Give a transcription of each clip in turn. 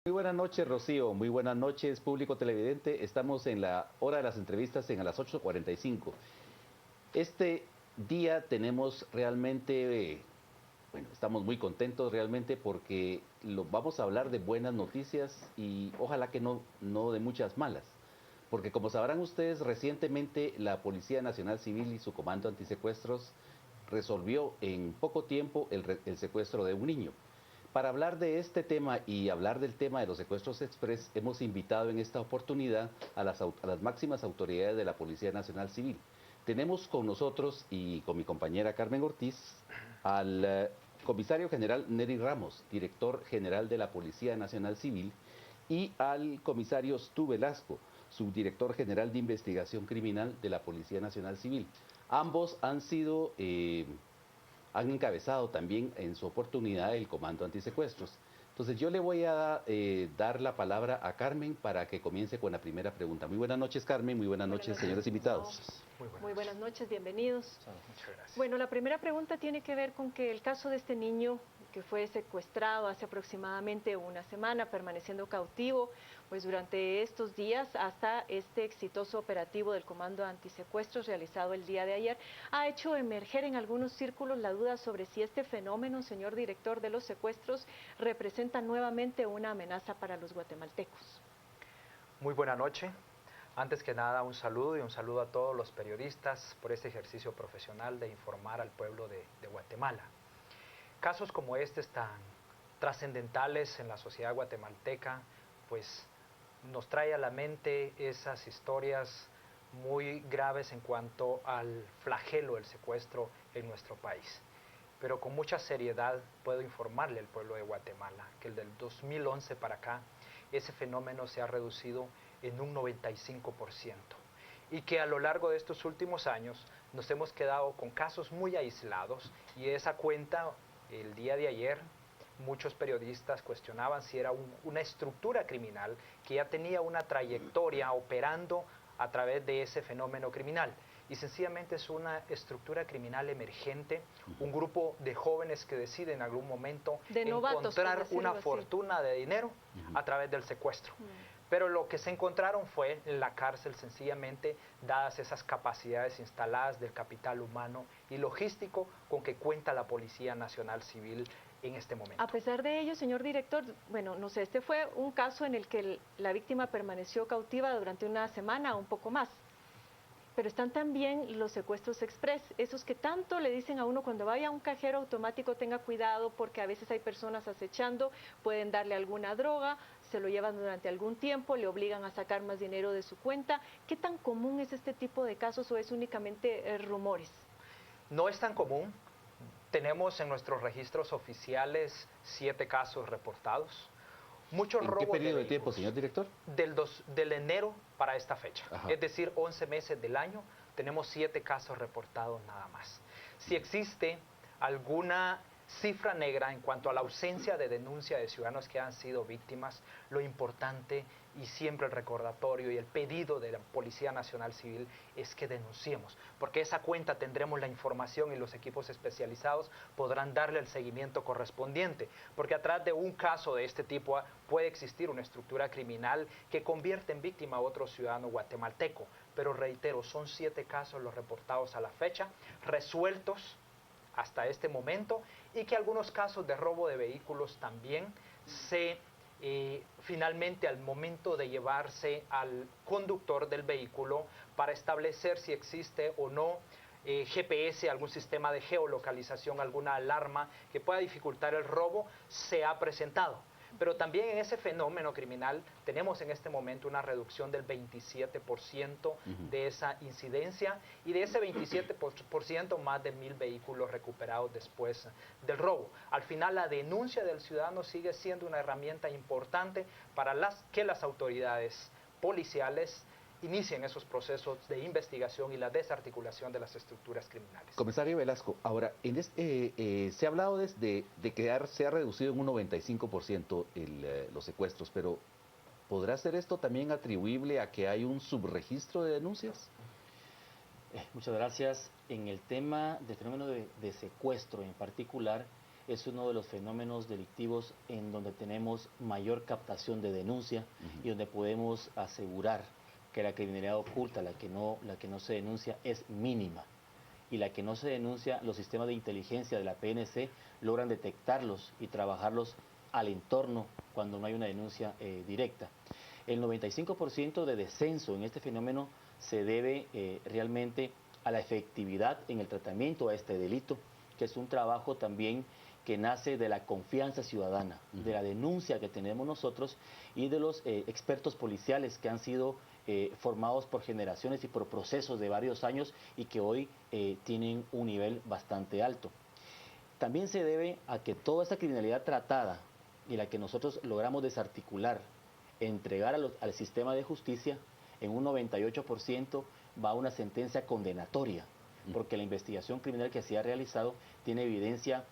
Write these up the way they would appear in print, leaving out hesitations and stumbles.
Muy buenas noches, Rocío. Muy buenas noches, público televidente. Estamos en la hora de las entrevistas a las 8:45. Este día tenemos realmente, bueno, estamos muy contentos realmente porque vamos a hablar de buenas noticias y ojalá que no de muchas malas. Porque como sabrán ustedes, recientemente la Policía Nacional Civil y su Comando Antisecuestros resolvió en poco tiempo el secuestro de un niño. Para hablar de este tema y hablar del tema de los secuestros express, hemos invitado en esta oportunidad a las máximas autoridades de la Policía Nacional Civil. Tenemos con nosotros y con mi compañera Carmen Ortiz al comisario general Neri Ramos, director general de la Policía Nacional Civil, y al comisario Stu Velasco, subdirector general de investigación criminal de la Policía Nacional Civil. Ambos han encabezado también en su oportunidad el Comando Antisecuestros. Entonces yo le voy a dar la palabra a Carmen para que comience con la primera pregunta. Muy buenas noches, Carmen. Muy buenas Buenas noches, noches, señores invitados. Muy buenas noches, bienvenidos. Muchas gracias. Bueno, la primera pregunta tiene que ver con que el caso de este niño que fue secuestrado hace aproximadamente una semana, permaneciendo cautivo, pues durante estos días hasta este exitoso operativo del Comando Antisecuestros realizado el día de ayer, ha hecho emerger en algunos círculos la duda sobre si este fenómeno, señor director de los secuestros, representa nuevamente una amenaza para los guatemaltecos. Muy buena noche. Antes que nada, un saludo y un saludo a todos los periodistas por este ejercicio profesional de informar al pueblo de Guatemala. Casos como este tan trascendentales en la sociedad guatemalteca, pues nos trae a la mente esas historias muy graves en cuanto al flagelo del secuestro en nuestro país. Pero con mucha seriedad puedo informarle al pueblo de Guatemala que el del 2011 para acá, ese fenómeno se ha reducido en un 95%. Y que a lo largo de estos últimos años nos hemos quedado con casos muy aislados, y de esa cuenta, el día de ayer, muchos periodistas cuestionaban si era una estructura criminal que ya tenía una trayectoria operando a través de ese fenómeno criminal. Y sencillamente es una estructura criminal emergente, un grupo de jóvenes que deciden en algún momento De novatos, encontrar una fortuna de dinero a través del secuestro. Pero lo que se encontraron fue en la cárcel, sencillamente, dadas esas capacidades instaladas del capital humano y logístico con que cuenta la Policía Nacional Civil en este momento. A pesar de ello, señor director, bueno, no sé, este fue un caso en el que la víctima permaneció cautiva durante una semana o un poco más. Pero están también los secuestros express, esos que tanto le dicen a uno cuando vaya a un cajero automático tenga cuidado porque a veces hay personas acechando, pueden darle alguna droga, se lo llevan durante algún tiempo, le obligan a sacar más dinero de su cuenta. ¿Qué tan común es este tipo de casos o es únicamente rumores? No es tan común. Tenemos en nuestros registros oficiales 7 casos reportados. Muchos ¿En qué robos periodo de tiempo, vehículos. señor director? Del enero para esta fecha. Ajá. Es decir, 11 meses del año, tenemos 7 casos reportados nada más. Si existe alguna cifra negra en cuanto a la ausencia de denuncia de ciudadanos que han sido víctimas, lo importante y siempre el recordatorio y el pedido de la Policía Nacional Civil es que denunciemos, porque esa cuenta tendremos la información y los equipos especializados podrán darle el seguimiento correspondiente, porque atrás de un caso de este tipo puede existir una estructura criminal que convierte en víctima a otro ciudadano guatemalteco. Pero reitero, son 7 casos los reportados a la fecha, resueltos hasta este momento, y que algunos casos de robo de vehículos también finalmente al momento de llevarse al conductor del vehículo para establecer si existe o no GPS, algún sistema de geolocalización, alguna alarma que pueda dificultar el robo, se ha presentado. Pero también en ese fenómeno criminal tenemos en este momento una reducción del 27% de esa incidencia, y de ese 27% más de 1,000 vehículos recuperados después del robo. Al final, la denuncia del ciudadano sigue siendo una herramienta importante para que las autoridades policiales inicien esos procesos de investigación y la desarticulación de las estructuras criminales. Comisario Velasco, ahora, se ha hablado de que se ha reducido en un 95% los secuestros, pero ¿podrá ser esto también atribuible a que hay un subregistro de denuncias? Muchas gracias. En el tema del fenómeno de secuestro en particular, es uno de los fenómenos delictivos en donde tenemos mayor captación de denuncia y donde podemos asegurar que la criminalidad oculta, la que no se denuncia, es mínima. Y la que no se denuncia, los sistemas de inteligencia de la PNC logran detectarlos y trabajarlos al entorno cuando no hay una denuncia directa. El 95% de descenso en este fenómeno se debe realmente a la efectividad en el tratamiento a este delito, que es un trabajo también que nace de la confianza ciudadana, de la denuncia que tenemos nosotros y de los expertos policiales que han sido formados por generaciones y por procesos de varios años y que hoy tienen un nivel bastante alto. También se debe a que toda esta criminalidad tratada y la que nosotros logramos desarticular, entregar al sistema de justicia, en un 98% va a una sentencia condenatoria, porque la investigación criminal que se ha realizado tiene evidencia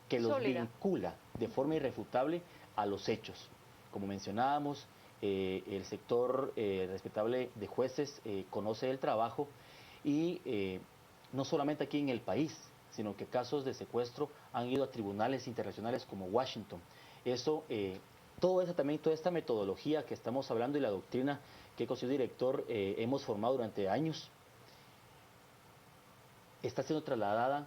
que los vincula de forma irrefutable a los hechos. Como mencionábamos, el sector respetable de jueces conoce el trabajo y no solamente aquí en el país, sino que casos de secuestro han ido a tribunales internacionales como Washington. Eso, toda esta metodología que estamos hablando y la doctrina que como director hemos formado durante años, está siendo trasladada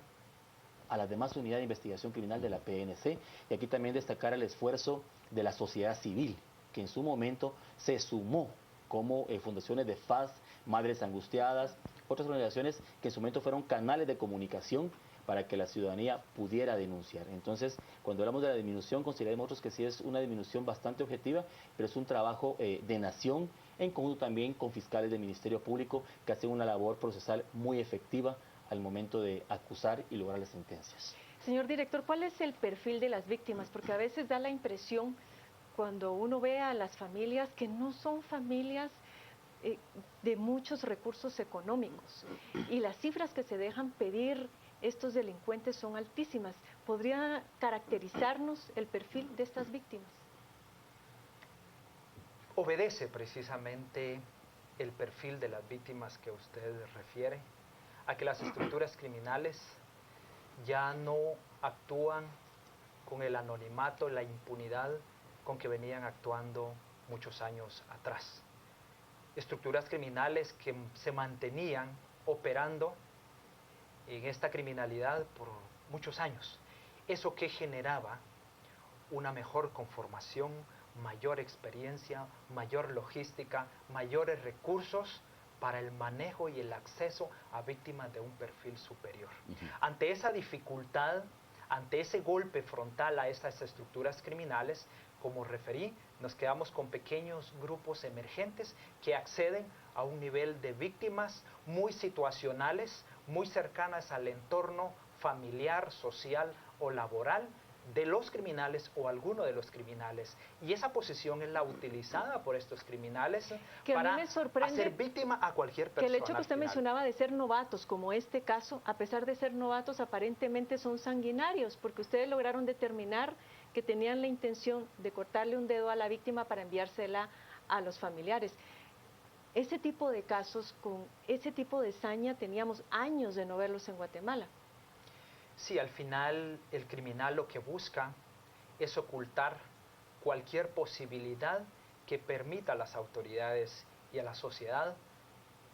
a las demás unidades de investigación criminal de la PNC, y aquí también destacar el esfuerzo de la sociedad civil, que en su momento se sumó como fundaciones de FAS, Madres Angustiadas, otras organizaciones que en su momento fueron canales de comunicación para que la ciudadanía pudiera denunciar. Entonces, cuando hablamos de la disminución, consideramos nosotros que sí es una disminución bastante objetiva, pero es un trabajo de nación, en conjunto también con fiscales del Ministerio Público, que hacen una labor procesal muy efectiva al momento de acusar y lograr las sentencias. Señor director, ¿cuál es el perfil de las víctimas? Porque a veces da la impresión, cuando uno ve a las familias, que no son familias de muchos recursos económicos. Y las cifras que se dejan pedir estos delincuentes son altísimas. ¿Podría caracterizarnos el perfil de estas víctimas? Obedece precisamente el perfil de las víctimas que usted refiere a que las estructuras criminales ya no actúan con el anonimato, la impunidad con que venían actuando muchos años atrás. Estructuras criminales que se mantenían operando en esta criminalidad por muchos años. Eso que generaba una mejor conformación, mayor experiencia, mayor logística, mayores recursos para el manejo y el acceso a víctimas de un perfil superior. Ante esa dificultad, ante ese golpe frontal a estas estructuras criminales, como referí, nos quedamos con pequeños grupos emergentes que acceden a un nivel de víctimas muy situacionales, muy cercanas al entorno familiar, social o laboral de los criminales o alguno de los criminales. Y esa posición es la utilizada por estos criminales para hacer víctima a cualquier persona. Que el hecho que usted mencionaba de ser novatos, como este caso, a pesar de ser novatos, aparentemente son sanguinarios, porque ustedes lograron determinar que tenían la intención de cortarle un dedo a la víctima para enviársela a los familiares. Ese tipo de casos, con ese tipo de saña, teníamos años de no verlos en Guatemala. Sí, al final el criminal lo que busca es ocultar cualquier posibilidad que permita a las autoridades y a la sociedad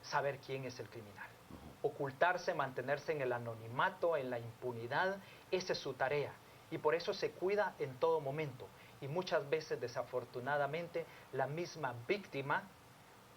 saber quién es el criminal. Ocultarse, mantenerse en el anonimato, en la impunidad, esa es su tarea. Y por eso se cuida en todo momento. Y muchas veces, desafortunadamente, la misma víctima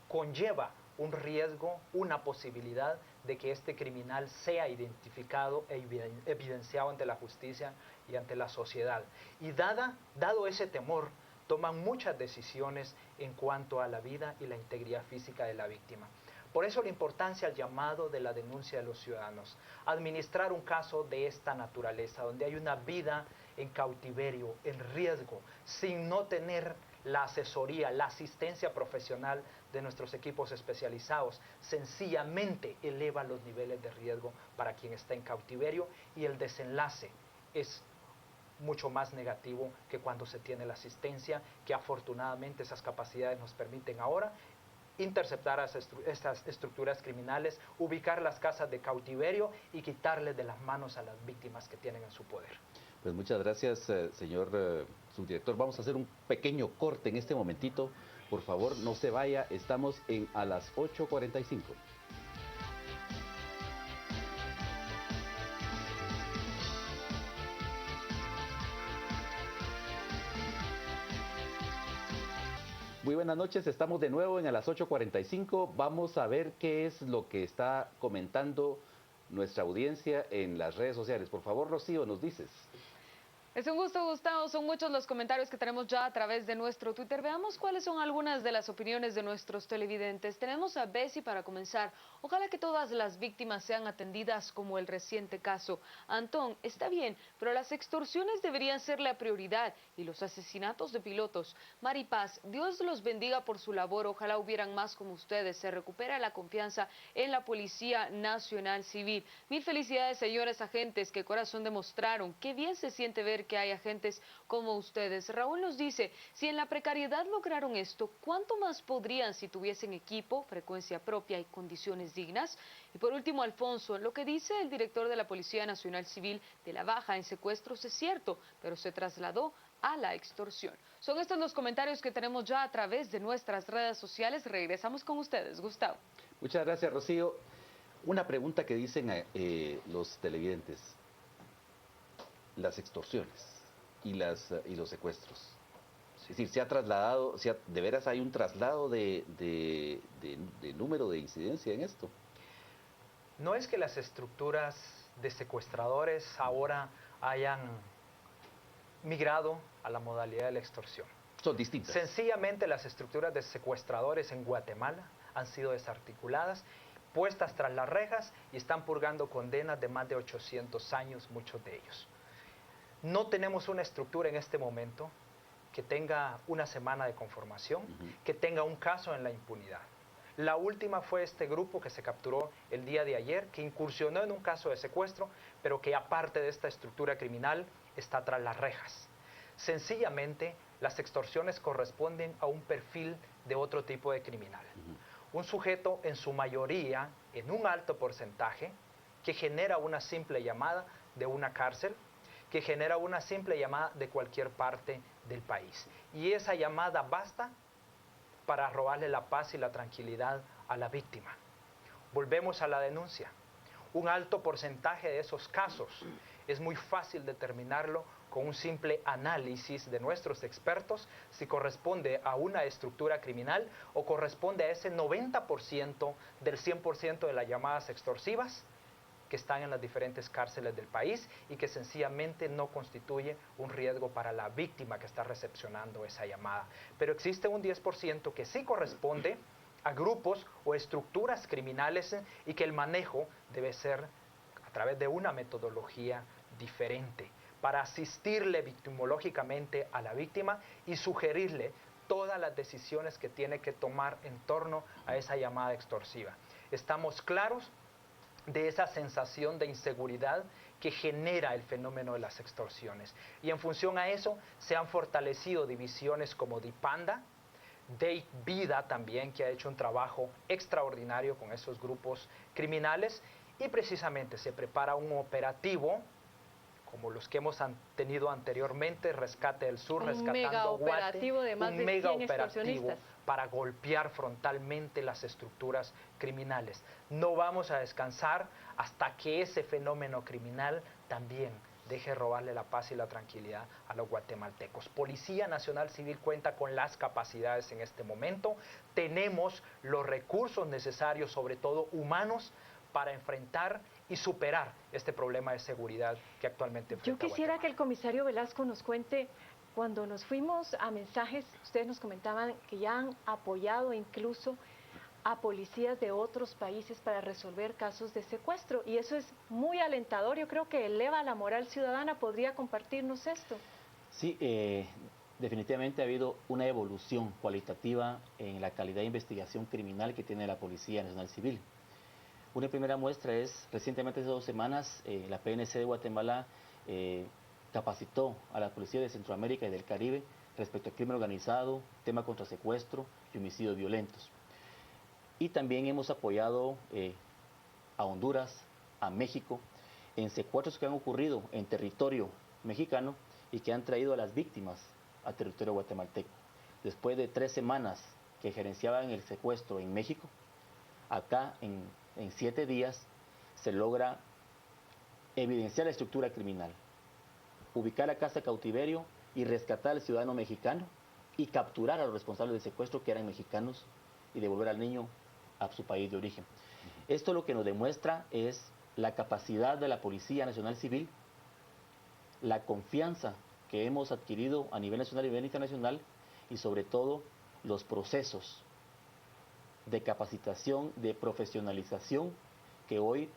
conlleva un riesgo, una posibilidad de que este criminal sea identificado e evidenciado ante la justicia y ante la sociedad. Y dado ese temor, toman muchas decisiones en cuanto a la vida y la integridad física de la víctima. Por eso la importancia al llamado de la denuncia de los ciudadanos. Administrar un caso de esta naturaleza, donde hay una vida en cautiverio, en riesgo, sin no tener la asesoría, la asistencia profesional de nuestros equipos especializados, sencillamente eleva los niveles de riesgo para quien está en cautiverio y el desenlace es mucho más negativo que cuando se tiene la asistencia, que afortunadamente esas capacidades nos permiten ahora interceptar a estas estructuras criminales, ubicar las casas de cautiverio y quitarles de las manos a las víctimas que tienen en su poder. Pues muchas gracias, señor subdirector. Vamos a hacer un pequeño corte en este momentito. Por favor, no se vaya. Estamos en a las 8:45. Muy buenas noches, estamos de nuevo en a las 8:45. Vamos a ver qué es lo que está comentando nuestra audiencia en las redes sociales. Por favor, Rocío, nos dices. Es un gusto, Gustavo. Son muchos los comentarios que tenemos ya a través de nuestro Twitter. Veamos cuáles son algunas de las opiniones de nuestros televidentes. Tenemos a Bessie para comenzar. Ojalá que todas las víctimas sean atendidas como el reciente caso. Antón, está bien, pero las extorsiones deberían ser la prioridad y los asesinatos de pilotos. Maripaz, Dios los bendiga por su labor. Ojalá hubieran más como ustedes. Se recupera la confianza en la Policía Nacional Civil. Mil felicidades, señores agentes. Qué corazón demostraron. Qué bien se siente ver que hay agentes como ustedes. Raúl nos dice, si en la precariedad lograron esto, ¿cuánto más podrían si tuviesen equipo, frecuencia propia y condiciones dignas? Y por último, Alfonso, lo que dice el director de la Policía Nacional Civil de la baja en secuestros es cierto, pero se trasladó a la extorsión. Son estos los comentarios que tenemos ya a través de nuestras redes sociales. Regresamos con ustedes, Gustavo. Muchas gracias, Rocío. Una pregunta que dicen los televidentes. Las extorsiones y los secuestros. Es decir, se ha trasladado, de veras hay un traslado de número de incidencia en esto. No es que las estructuras de secuestradores ahora hayan migrado a la modalidad de la extorsión. Son distintas. Sencillamente las estructuras de secuestradores en Guatemala han sido desarticuladas, puestas tras las rejas y están purgando condenas de más de 800 años, muchos de ellos. No tenemos una estructura en este momento que tenga una semana de conformación, que tenga un caso en la impunidad. La última fue este grupo que se capturó el día de ayer, que incursionó en un caso de secuestro, pero que aparte de esta estructura criminal está tras las rejas. Sencillamente, las extorsiones corresponden a un perfil de otro tipo de criminal. Un sujeto, en su mayoría, en un alto porcentaje, que genera una simple llamada de una cárcel, que genera una simple llamada de cualquier parte del país. Y esa llamada basta para robarle la paz y la tranquilidad a la víctima. Volvemos a la denuncia. Un alto porcentaje de esos casos es muy fácil determinarlo con un simple análisis de nuestros expertos si corresponde a una estructura criminal o corresponde a ese 90% del 100% de las llamadas extorsivas que están en las diferentes cárceles del país y que sencillamente no constituye un riesgo para la víctima que está recepcionando esa llamada. Pero existe un 10% que sí corresponde a grupos o estructuras criminales y que el manejo debe ser a través de una metodología diferente para asistirle victimológicamente a la víctima y sugerirle todas las decisiones que tiene que tomar en torno a esa llamada extorsiva. Estamos claros de esa sensación de inseguridad que genera el fenómeno de las extorsiones. Y en función a eso se han fortalecido divisiones como DIPANDA, Date Vida también, que ha hecho un trabajo extraordinario con esos grupos criminales, y precisamente se prepara un operativo como los que hemos tenido anteriormente, Rescate del Sur, Rescatando Guate, un mega operativo para golpear frontalmente las estructuras criminales. No vamos a descansar hasta que ese fenómeno criminal también deje robarle la paz y la tranquilidad a los guatemaltecos. Policía Nacional Civil cuenta con las capacidades en este momento, tenemos los recursos necesarios, sobre todo humanos, para enfrentar y superar este problema de seguridad que actualmente enfrenta Yo quisiera Guatemala. que el comisario Velasco nos cuente, cuando nos fuimos a mensajes, ustedes nos comentaban que ya han apoyado incluso a policías de otros países para resolver casos de secuestro, y eso es muy alentador. Yo creo que eleva la moral ciudadana. ¿Podría compartirnos esto? Sí, definitivamente ha habido una evolución cualitativa en la calidad de investigación criminal que tiene la Policía Nacional Civil. Una primera muestra es, recientemente hace 2 semanas, la PNC de Guatemala capacitó a la Policía de Centroamérica y del Caribe respecto al crimen organizado, tema contra secuestro y homicidios violentos. Y también hemos apoyado a Honduras, a México, en secuestros que han ocurrido en territorio mexicano y que han traído a las víctimas a territorio guatemalteco. Después de 3 semanas que gerenciaban el secuestro en México, acá en 7 días se logra evidenciar la estructura criminal, ubicar la casa cautiverio y rescatar al ciudadano mexicano y capturar a los responsables del secuestro, que eran mexicanos, y devolver al niño a su país de origen. Esto lo que nos demuestra es la capacidad de la Policía Nacional Civil, la confianza que hemos adquirido a nivel nacional y a nivel internacional, y sobre todo los procesos de capacitación, de profesionalización, que hoy,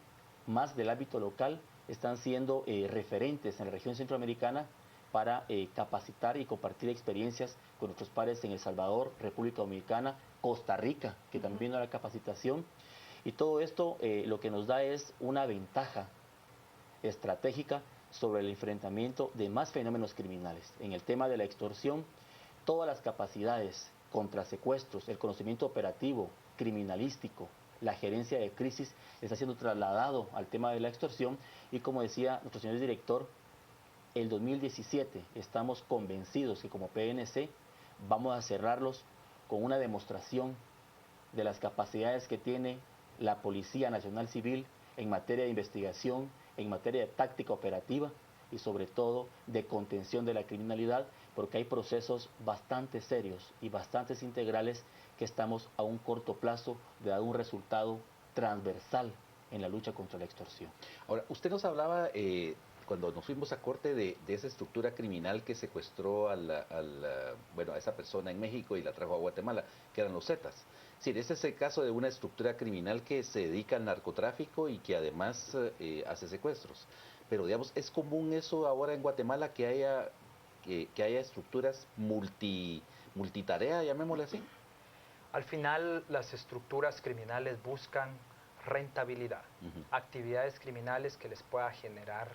más del ámbito local, están siendo referentes en la región centroamericana para capacitar y compartir experiencias con nuestros pares en El Salvador, República Dominicana, Costa Rica, que también vino a la capacitación. Y todo esto lo que nos da es una ventaja estratégica sobre el enfrentamiento de más fenómenos criminales. En el tema de la extorsión, todas las capacidades contra secuestros, el conocimiento operativo, criminalístico, la gerencia de crisis está siendo trasladado al tema de la extorsión, y como decía nuestro señor director, el 2017 estamos convencidos que como PNC vamos a cerrarlos con una demostración de las capacidades que tiene la Policía Nacional Civil en materia de investigación, en materia de táctica operativa y sobre todo de contención de la criminalidad, porque hay procesos bastante serios y bastante integrales que estamos a un corto plazo de dar un resultado transversal en la lucha contra la extorsión. Ahora, usted nos hablaba, cuando nos fuimos a corte, de esa estructura criminal que secuestró a esa persona en México y la trajo a Guatemala, que eran los Zetas. Sí, ese es el caso de una estructura criminal que se dedica al narcotráfico y que además hace secuestros. Pero, digamos, ¿es común eso ahora en Guatemala, que haya estructuras multitarea, llamémosle así? Al final, las estructuras criminales buscan rentabilidad, actividades criminales que les pueda generar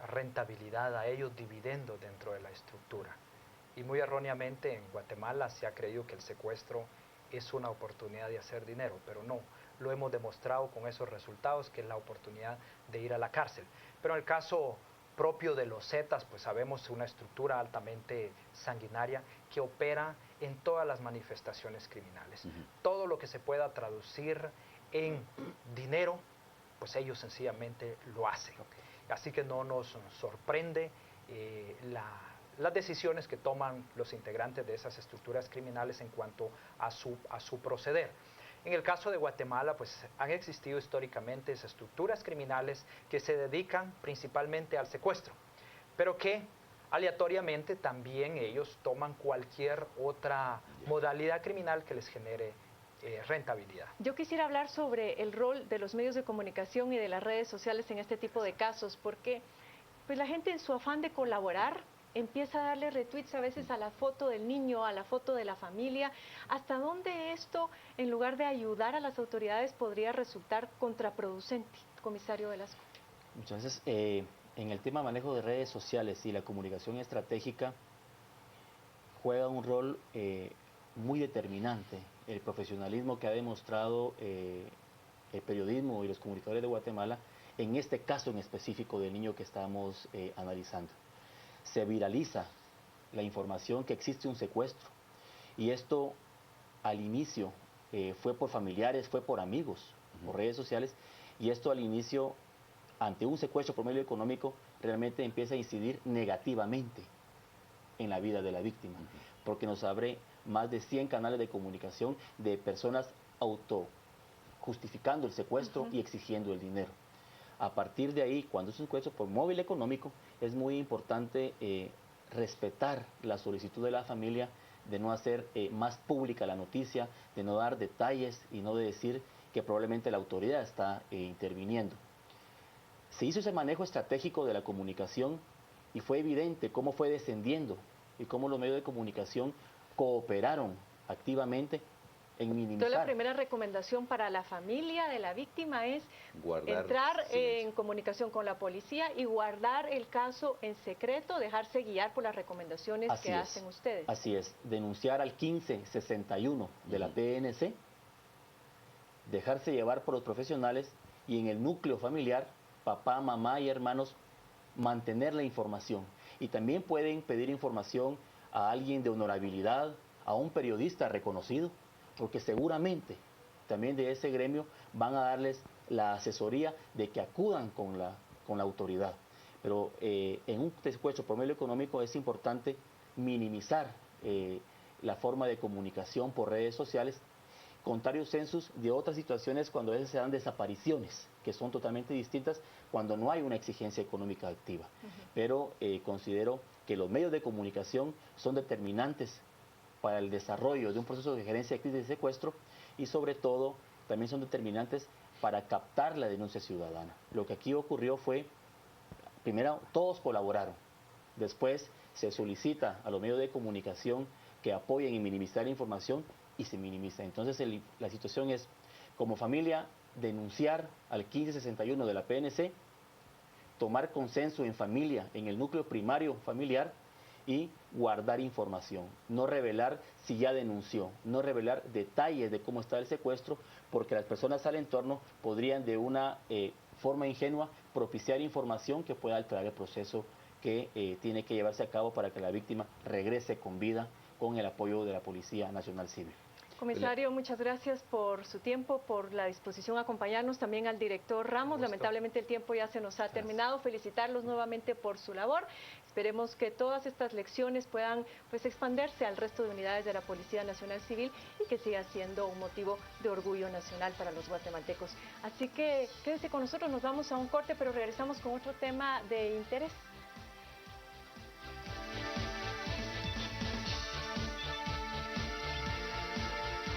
rentabilidad a ellos, dividendo dentro de la estructura. Y muy erróneamente en Guatemala se ha creído que el secuestro es una oportunidad de hacer dinero, pero no, lo hemos demostrado con esos resultados, que es la oportunidad de ir a la cárcel. Pero en el caso propio de los Zetas, pues sabemos una estructura altamente sanguinaria que opera en todas las manifestaciones criminales. Todo lo que se pueda traducir en dinero, pues ellos sencillamente lo hacen. Así que no nos sorprende las decisiones que toman los integrantes de esas estructuras criminales en cuanto a su proceder. En el caso de Guatemala, pues han existido históricamente esas estructuras criminales que se dedican principalmente al secuestro, pero que aleatoriamente también ellos toman cualquier otra modalidad criminal que les genere rentabilidad. Yo quisiera hablar sobre el rol de los medios de comunicación y de las redes sociales en este tipo de casos, porque pues la gente, en su afán de colaborar, empieza a darle retweets a veces a la foto del niño, a la foto de la familia. ¿Hasta dónde esto, en lugar de ayudar a las autoridades, podría resultar contraproducente, comisario Velasco? Muchas veces en el tema de manejo de redes sociales y la comunicación estratégica juega un rol muy determinante el profesionalismo que ha demostrado el periodismo y los comunicadores de Guatemala en este caso en específico del niño que estamos analizando. Se viraliza la información que existe un secuestro, y esto al inicio fue por familiares, fue por amigos, por redes sociales, y esto al inicio, ante un secuestro por medio económico, realmente empieza a incidir negativamente en la vida de la víctima, porque nos abre más de 100 canales de comunicación de personas justificando el secuestro y exigiendo el dinero. A partir de ahí, cuando es un secuestro por móvil económico, es muy importante respetar la solicitud de la familia de no hacer más pública la noticia, de no dar detalles y no de decir que probablemente la autoridad está interviniendo. Se hizo ese manejo estratégico de la comunicación y fue evidente cómo fue descendiendo y cómo los medios de comunicación cooperaron activamente en minimizar. Entonces, la primera recomendación para la familia de la víctima es entrar en comunicación con la policía y guardar el caso en secreto, dejarse guiar por las recomendaciones que hacen ustedes. Así es, denunciar al 1561 de la PNC, dejarse llevar por los profesionales, y en el núcleo familiar, papá, mamá y hermanos, mantener la información. Y también pueden pedir información a alguien de honorabilidad, a un periodista reconocido, porque seguramente también de ese gremio van a darles la asesoría de que acudan con la autoridad. Pero en un secuestro por medio económico es importante minimizar la forma de comunicación por redes sociales, contrario census de otras situaciones cuando a veces se dan desapariciones, que son totalmente distintas cuando no hay una exigencia económica activa. Pero considero que los medios de comunicación son determinantes para el desarrollo de un proceso de gerencia de crisis de secuestro y sobre todo también son determinantes para captar la denuncia ciudadana. Lo que aquí ocurrió fue, primero, todos colaboraron, después se solicita a los medios de comunicación que apoyen y minimizar la información y se minimiza. Entonces la situación es, como familia, denunciar al 1561 de la PNC, tomar consenso en familia, en el núcleo primario familiar y guardar información, no revelar si ya denunció, no revelar detalles de cómo está el secuestro, porque las personas al entorno podrían de una forma ingenua propiciar información que pueda alterar el proceso que tiene que llevarse a cabo para que la víctima regrese con vida con el apoyo de la Policía Nacional Civil. Comisario, muchas gracias por su tiempo, por la disposición a acompañarnos, también al director Ramos. Lamentablemente el tiempo ya se nos ha terminado. Felicitarlos nuevamente por su labor. Esperemos que todas estas lecciones puedan expandirse al resto de unidades de la Policía Nacional Civil y que siga siendo un motivo de orgullo nacional para los guatemaltecos. Así que quédese con nosotros, nos vamos a un corte, pero regresamos con otro tema de interés.